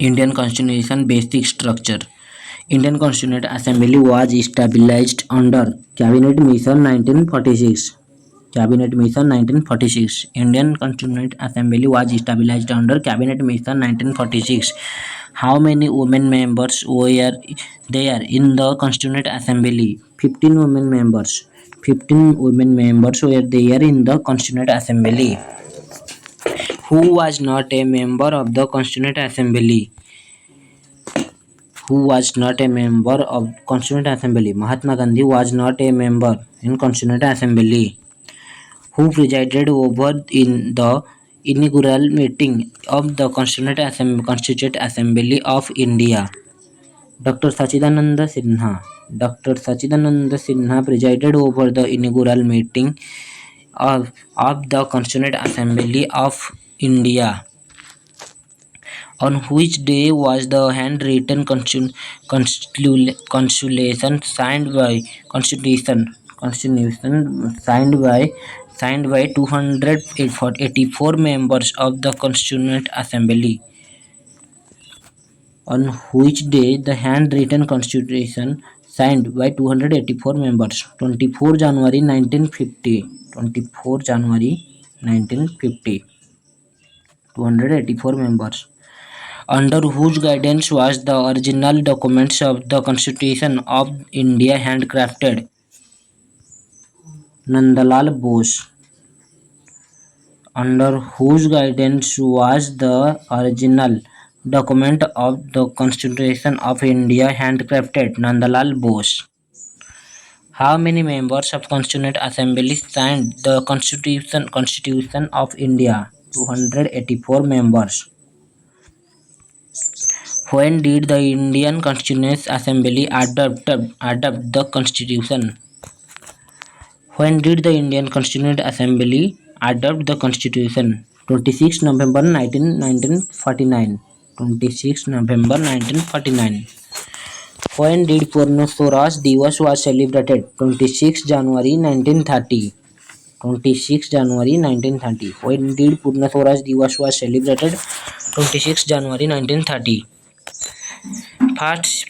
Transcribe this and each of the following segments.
Indian Constitution basic structure. Indian Constituent Assembly was established under Cabinet Mission 1946. Cabinet Mission 1946. Indian Constituent Assembly was established under Cabinet Mission 1946. How many women members were there in the Constituent Assembly? 15 women members. 15 women members were there in the Constituent Assembly. Who was not a member of the Constituent Assembly? Who was not a member of Constituent Assembly? Mahatma Gandhi was not a member in Constituent Assembly. Who presided over in the inaugural meeting of the Constituent Assembly of India? Dr. Sachidanand Sinha. Dr. Sachidanand Sinha presided over the inaugural meeting of the Constituent Assembly of India. On which day was the handwritten constitution signed by 284 members of the Constituent Assembly? On which day the handwritten constitution signed by 284 members? 24 January 1950. 24 January 1950. 284 members. Under whose guidance was the original documents of the Constitution of India handcrafted? Nandalal Bose. Under whose guidance was the original document of the Constitution of India handcrafted? Nandalal Bose. How many members of Constituent Assembly signed the Constitution of India? 284 members. When did the Indian Constituent Assembly adopt the Constitution? When did the Indian Constituent Assembly adopt the Constitution? 26 November 1949. 26 November 1949. When did Purna Swaraj Divas was celebrated? 26 January 1930. 26 January 1930. When did Purna Swaraj Divas was celebrated? 26 January 1930.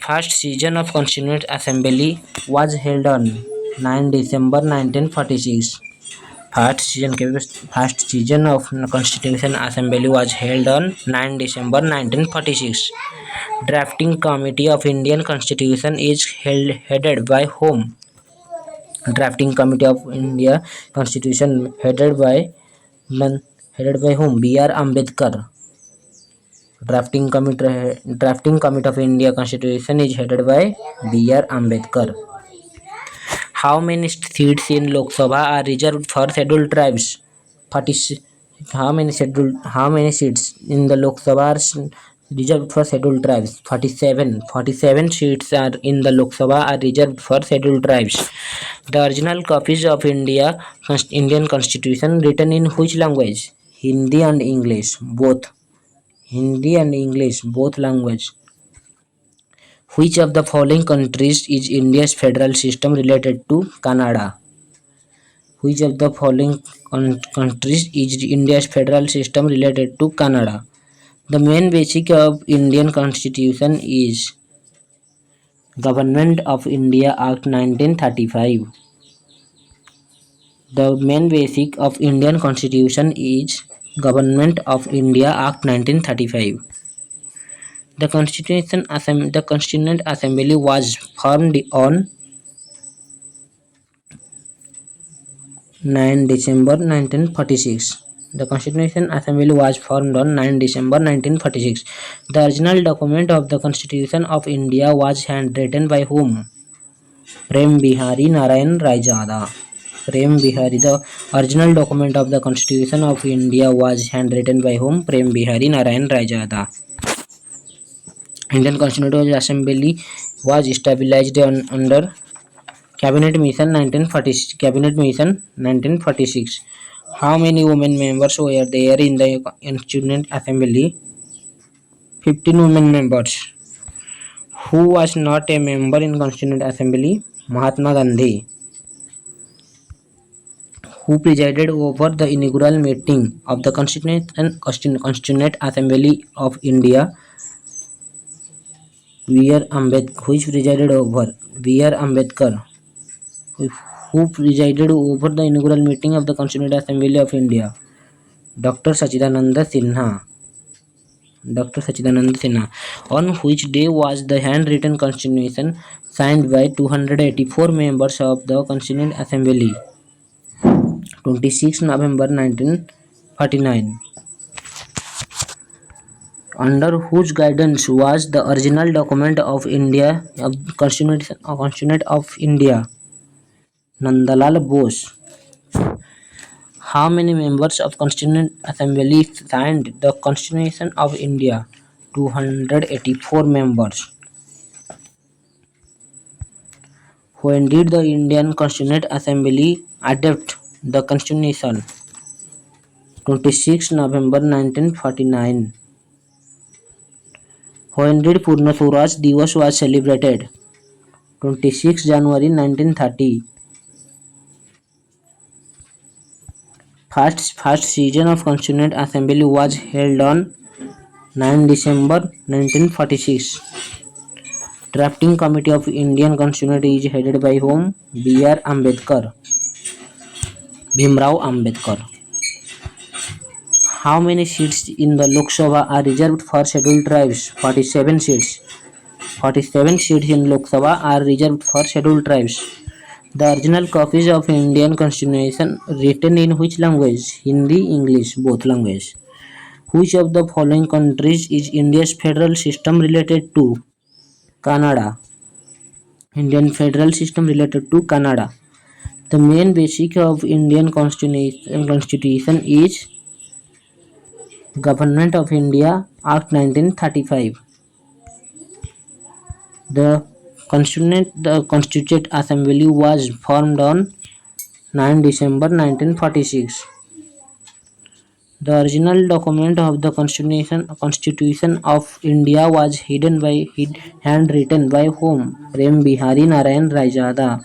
First session of Constituent Assembly was held on 9 December 1946. First session of Constitution Assembly was held on 9 December 1946. Drafting Committee of Indian Constitution is headed by whom? Drafting Committee of India Constitution headed by whom? B.R. Ambedkar. Drafting Committee of India Constitution is headed by B.R. Ambedkar. How many seats in Lok Sabha are reserved for scheduled tribes? 40. How many seats in the Lok Sabha are reserved for scheduled tribes? 47. 47 seats are in the Lok Sabha are reserved for scheduled tribes. The original copies of Indian Constitution written in which language? Hindi and English, both. Hindi and English, both language. Which of the following countries is India's federal system related to? Canada. Which of the following countries is India's federal system related to? Canada. The main basic of Indian Constitution is Government of India Act 1935. The main basic of Indian Constitution is Government of India Act 1935. The Constituent Assembly was formed on 9 December 1946. The Constitution Assembly was formed on 9 December 1946. The original document of the Constitution of India was handwritten by whom? Prem Behari Narayan Raijada. Prem Behari. The original document of the Constitution of India was handwritten by whom? Prem Behari Narayan Raijada. Indian Constituent Assembly was established under Cabinet Mission 1946. How many women members were there in the Constituent Assembly? 15 women members. Who was not a member in Constituent Assembly? Mahatma Gandhi. Who presided over the inaugural meeting of the Constituent Assembly of India? Which presided over B.R. Ambedkar, who presided over the inaugural meeting of the Constituent Assembly of India. Dr. Sachidanand Sinha. Dr. Sachidanand Sinha. On which day was the handwritten constitution signed by 284 members of the Constituent Assembly? 26 November 1949. Under whose guidance was the original document of India of Constitution of India? Nandalal Bose. How many members of Constituent Assembly signed the Constitution of India? 284 members. When did the Indian Constituent Assembly adopt the Constitution? 26 November 1949. When did Purna Swaraj Divas was celebrated? 26 January 1930. First session of Constituent Assembly was held on 9 December 1946. Drafting Committee of Indian Constitution is headed by whom? B.R. Ambedkar. Bhimrao Ambedkar. How many seats in the Lok Sabha are reserved for scheduled tribes? 47 seats. 47 seats in Lok Sabha are reserved for scheduled tribes. The original copies of Indian Constitution written in which language? Hindi, English, both languages. Which of the following countries is India's federal system related to? Canada. Indian federal system related to Canada. The main basic of Indian constitution is Government of India Act 1935. The Constituent Assembly was formed on 9 December 1946. The original document of the Constitution of India was handwritten by whom? Prem Bihari Narayan Raijada.